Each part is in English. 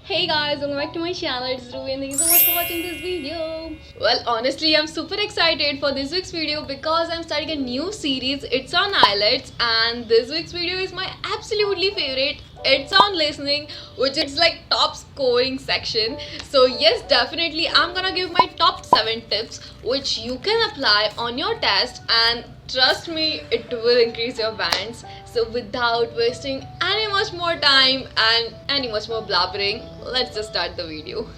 Hey guys, welcome back to my channel. It's Ruby and thank you so much for watching this video. Well, honestly, I'm super excited for this week's video because I'm starting a new series. It's on eyelids and this week's video is my absolutely favorite. It's on listening, which is like top scoring section. So yes, definitely I'm gonna give my top 7 tips which you can apply on your test, and trust me, it will increase your bands. So without wasting any much more time and any much more blabbering, let's just start the video.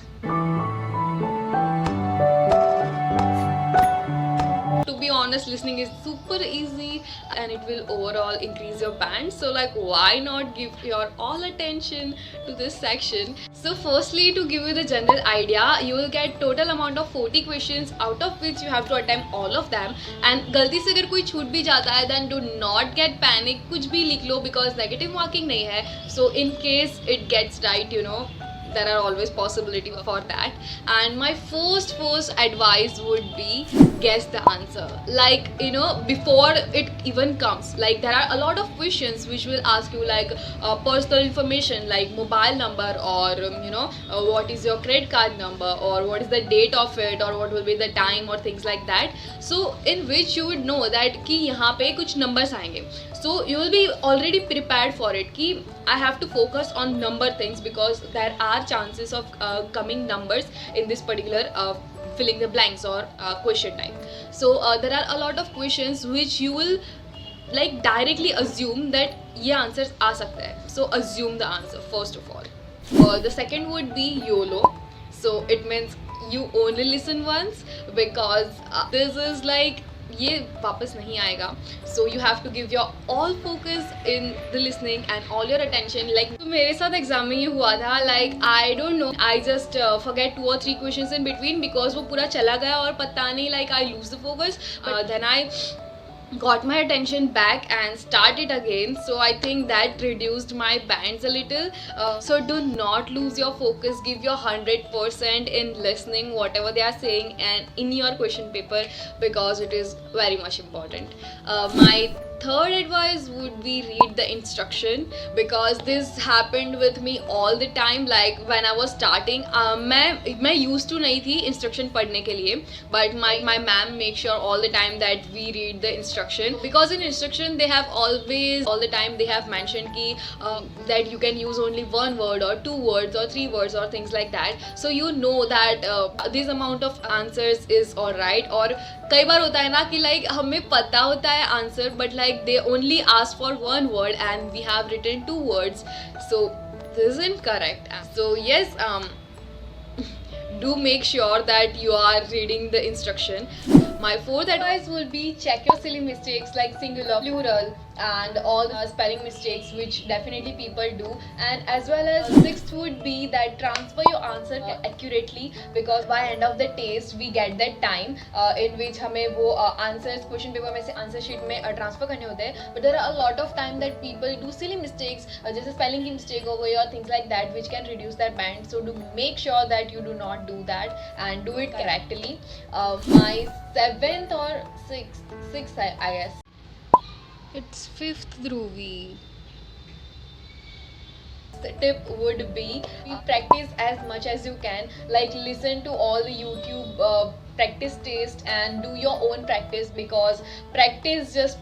To be honest, listening is super easy and it will overall increase your band, so like why not give your all attention to this section. So firstly, to give you the general idea, you will get total amount of 40 questions, out of which you have to attempt all of them. And गलती से अगर कोई छूट भी जाता है then do not get panic, कुछ भी लिख लो because negative marking नहीं है. So in case it gets right, there are always possibility for that. And my first advice would be guess the answer, like before it even comes. Like there are a lot of questions which will ask you like personal information like mobile number, or what is your credit card number, or what is the date of it, or what will be the time, or things like that. So in which you would know that कि यहाँ पे कुछ numbers आएंगे. So you will be already prepared for it कि I have to focus on number things because there are chances of coming numbers in this particular filling the blanks or question type. So there are a lot of questions which you will like directly assume that ये answers आ सकता है. So assume the answer first of all. The second would be YOLO. So it means you only listen once because this is like ये वापस नहीं आएगा. So you have to give your all focus in the listening and all your attention. Like तो मेरे साथ exam में ये हुआ था, like I don't know, I just forget 2 or 3 questions in between because वो पूरा चला गया और पता नहीं, like I lose the focus. Then I got my attention back and start it again. So I think that reduced my bands a little. So do not lose your focus, give your 100% in listening whatever they are saying and in your question paper because it is very much important. My third advice would be read the instruction because this happened with me all the time. Like when I was starting, मैं used to नहीं थी instruction पढ़ने के लिए, but my ma'am make sure all the time that we read the instruction because in instruction they have always all the time they have mentioned कि that you can use only 1 word or 2 words or 3 words or things like that. So you know that this amount of answers is alright. और कई बार होता है ना कि like हमें पता होता है answer but like they only ask for 1 word and we have written 2 words. So this isn't correct. So yes, do make sure that you are reading the instruction. My fourth advice would be check your silly mistakes like singular, plural, and all the spelling mistakes which definitely people do. And as well as sixth would be that transfer your answer accurately because by end of the test we get that time in which हमें वो answers question paper में से answer sheet में transfer करने होते हैं. But there are a lot of time that people do silly mistakes जैसे spelling की mistake हो गई or things like that which can reduce their band. So do make sure that you do not do that and do it correctly. My seventh or sixth I guess. It's fifth, Dhruvi. The tip would be practice as much as you can. Like listen to all the YouTube practice test and do your own practice because practice is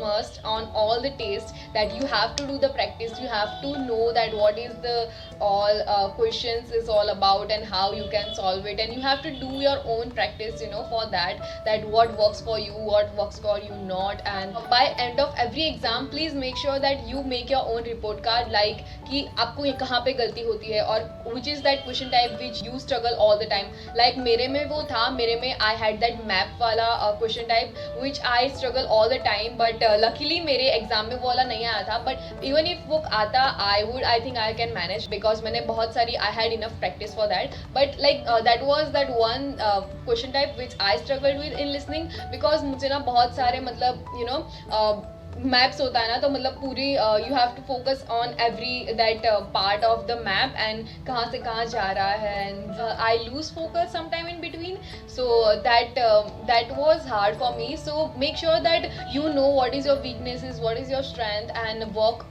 must on all the tests that you have to do the practice. You have to know that what is the all questions is all about and how you can solve it, and you have to do your own practice for that what works for you, what works for you not. And by end of every exam please make sure that you make your own report card like कि आपको ये कहाँ पे गलती होती है और which is that question type which you struggle all the time. Like मेरे में वो था, मेरे में I had that map वाला question type which I struggle all the time, but luckily मेरे exam में वो वाला नहीं आया था. But even if वो आता I think I can manage because मैंने बहुत सारी I had enough practice for that. But like that was that one question type which I struggled with in listening because मुझे ना बहुत सारे मतलब मैप्स होता है ना, तो मतलब पूरी you have to focus on every that part of the map and कहाँ से कहाँ जा रहा है, and I lose focus some time in between, so that was hard for me. So make sure that you know what is your weaknesses, what is your strength, and work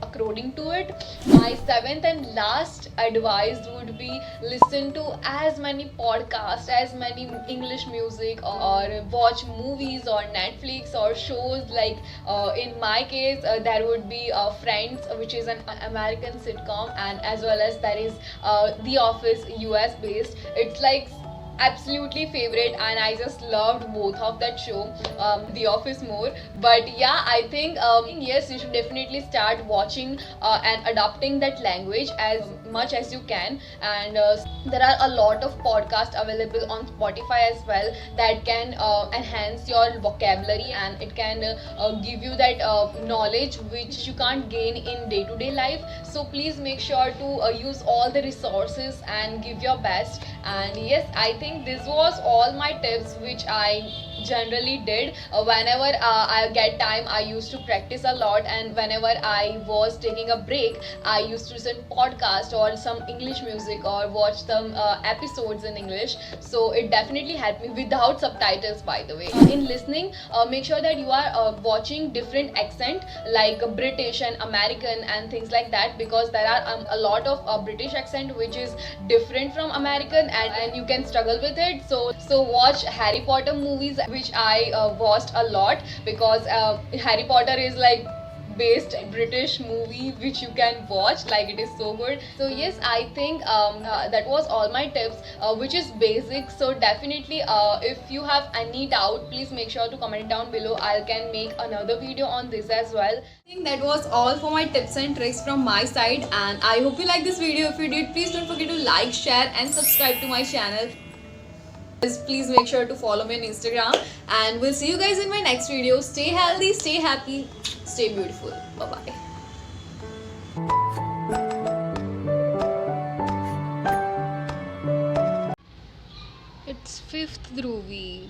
according to it. My seventh and last advice would be listen to as many podcasts, as many English music, or watch movies or Netflix or shows like in my case there would be Friends, which is an American sitcom, and as well as there is The Office, US based. It's like absolutely favorite, and I just loved both of that show, The Office more. But yeah, I think yes, you should definitely start watching and adopting that language as much as you can. And there are a lot of podcasts available on Spotify as well that can enhance your vocabulary, and it can give you that knowledge which you can't gain in day-to-day life. So please make sure to use all the resources and give your best. And yes, I think this was all my tips which I generally did. Whenever I get time, I used to practice a lot, and whenever I was taking a break, I used to listen podcast or some English music or watch some episodes in English. So it definitely helped me without subtitles, by the way. In listening, make sure that you are watching different accent like British and American and things like that, because there are a lot of British accent which is different from American, and you can struggle with it. So watch Harry Potter movies, which I watched a lot, because Harry Potter is like based British movie which you can watch, like it is so good. So yes, I think that was all my tips, which is basic. So definitely if you have any doubt, please make sure to comment down below. I can make another video on this as well. I think that was all for my tips and tricks from my side, and I hope you like this video. If you did, please don't forget to like, share and subscribe to my channel. Please make sure to follow me on Instagram, and we'll see you guys in my next video. Stay healthy, stay happy, stay beautiful. Bye bye. It's 5th Dhruvi.